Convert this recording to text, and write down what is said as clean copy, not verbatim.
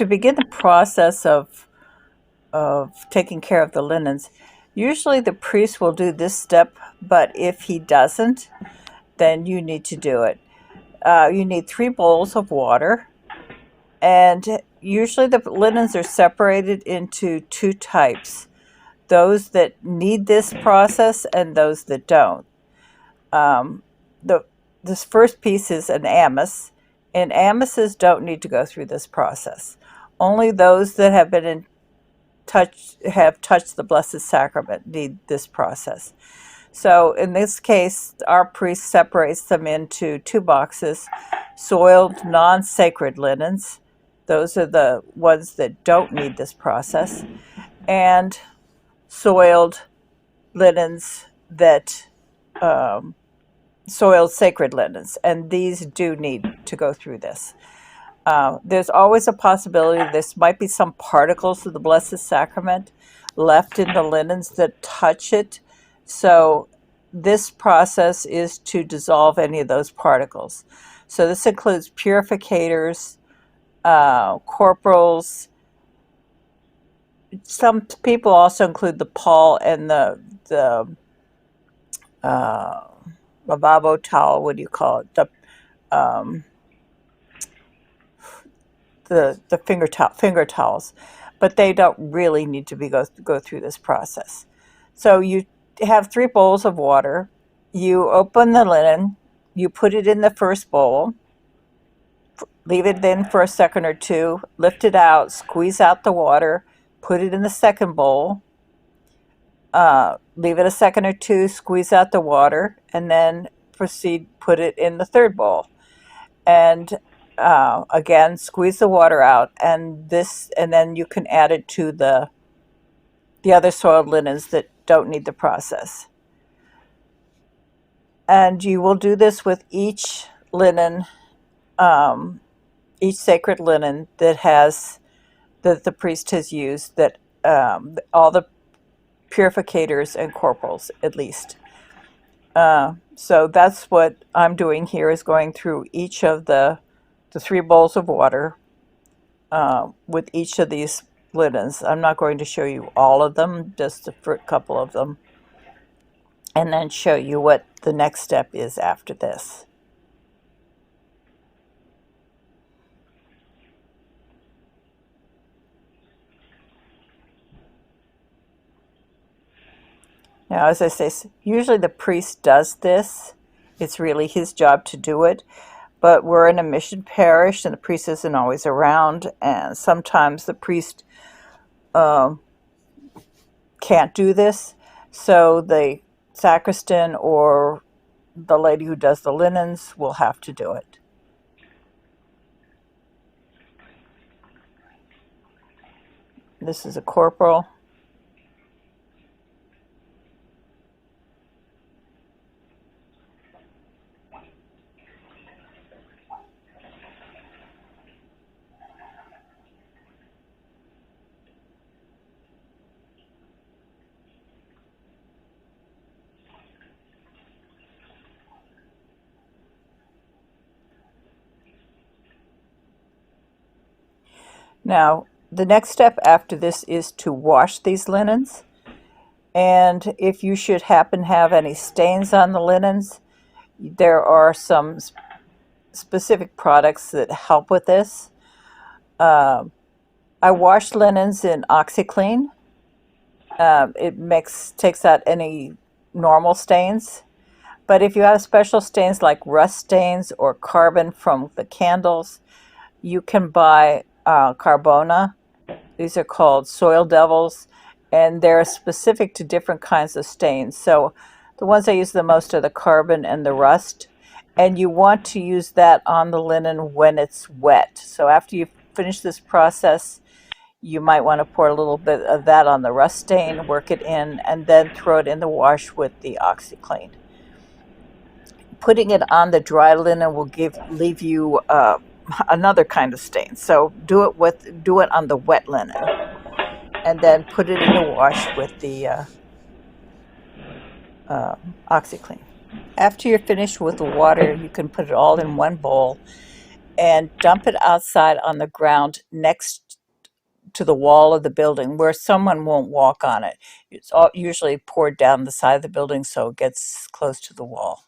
to begin the process of taking care of the linens, usually the priest will do this step, but if he doesn't, then you need to do it. You need 3 bowls of water, and usually the linens are separated into 2 types: those that need this process and those that don't. Um, the this first piece is an amice, and amices don't need to go through this process. Only those that have touched the Blessed Sacrament need this process. So in this case, our priest separates them into 2 boxes: soiled, non-sacred linens. Those are the ones that don't need this process, and soiled linens that soiled sacred linens, and these do need to go through this. There's always a possibility this might be some particles of the Blessed Sacrament left in the linens that touch it. So this process is to dissolve any of those particles. So this includes purificators, corporals. Some people also include the pall and the lavabo towel. What do you call it? The finger towels, but they don't really need to go through this process. So you have 3 bowls of water. You open the linen. You put it in the first bowl. Leave it in for a second or two. Lift it out. Squeeze out the water. Put it in the second bowl. Leave it a second or two. Squeeze out the water, and then put it in the third bowl. And again, squeeze the water out, and then you can add it to the other soiled linens that don't need the process. And you will do this with each linen, each sacred linen that the priest has used, that all the purificators and corporals at least. So that's what I'm doing here, is going through each of the 3 bowls of water with each of these linens. I'm not going to show you all of them, just a couple of them, and then show you what the next step is after this. Now, as I say, usually the priest does this. It's really his job to do it. But we're in a mission parish, and the priest isn't always around, and sometimes the priest can't do this. So the sacristan or the lady who does the linens will have to do it. This is a corporal. Now, the next step after this is to wash these linens. And if you should happen to have any stains on the linens, there are some specific products that help with this. I wash linens in OxiClean. It takes out any normal stains. But if you have special stains like rust stains or carbon from the candles, you can buy Carbona. These are called Soil Devils, and they're specific to different kinds of stains. So the ones I use the most are the carbon and the rust, and you want to use that on the linen when it's wet. So after you finish this process, you might want to pour a little bit of that on the rust stain, work it in, and then throw it in the wash with the OxiClean. Putting it on the dry linen will leave you another kind of stain. So do it on the wet linen, and then put it in the wash with the OxiClean. After you're finished with the water, you can put it all in one bowl and dump it outside on the ground next to the wall of the building where someone won't walk on it. It's all usually poured down the side of the building so it gets close to the wall.